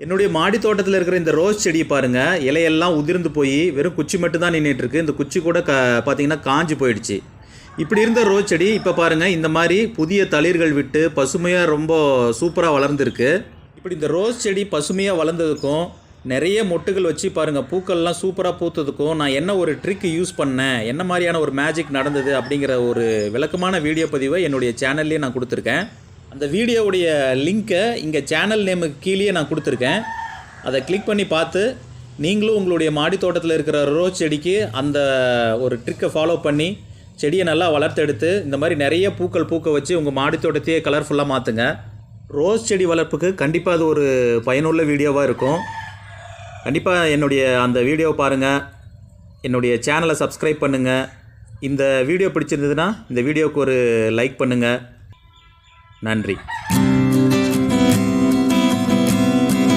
என்னுடைய மாடி தோட்டத்தில் இருக்கிற இந்த ரோஸ் செடி பாருங்கள், இலையெல்லாம் உதிர்ந்து போய் வெறும் குச்சி மட்டும் தான் நின்றுட்டுருக்கு. இந்த குச்சி கூட பார்த்தீங்கன்னா காஞ்சி போயிடுச்சு. இப்படி இருந்த ரோஸ் செடி இப்போ பாருங்கள் இந்த மாதிரி புதிய தளிர்கள் விட்டு பசுமையாக ரொம்ப சூப்பராக வளர்ந்துருக்கு. இப்படி இந்த ரோஸ் செடி பசுமையாக வளர்ந்ததுக்கும் நிறைய மொட்டுகள் வச்சு பாருங்கள் பூக்கள்லாம் சூப்பராக பூத்ததுக்கும் நான் என்ன ஒரு ட்ரிக் யூஸ் பண்ணேன், என்ன மாதிரியான ஒரு மேஜிக் நடந்தது அப்படிங்கிற ஒரு விளக்கமான வீடியோ பதிவை என்னுடைய சேனல்லேயே நான் கொடுத்துருக்கேன். அந்த வீடியோவுடைய லிங்க்கை இங்கே சேனல் நேமுக்கு கீழே நான் கொடுத்துருக்கேன். அதை கிளிக் பண்ணி பார்த்து நீங்களும் உங்களுடைய மாடி தோட்டத்தில் இருக்கிற ரோஸ் செடிக்கு அந்த ஒரு ட்ரிக்கை ஃபாலோ பண்ணி செடியை நல்லா வளர்த்தெடுத்து இந்த மாதிரி நிறைய பூக்கள் பூக்க வச்சு உங்கள் மாடி தோட்டத்தையே கலர்ஃபுல்லாக மாற்றுங்க. ரோஸ் செடி வளர்ப்புக்கு கண்டிப்பாக அது ஒரு பயனுள்ள வீடியோவாக இருக்கும். கண்டிப்பாக என்னுடைய அந்த வீடியோவை பாருங்கள், என்னுடைய சேனலை சப்ஸ்கிரைப் பண்ணுங்கள். இந்த வீடியோ பிடிச்சிருந்ததுன்னா இந்த வீடியோவுக்கு ஒரு லைக் பண்ணுங்கள். நன்றி.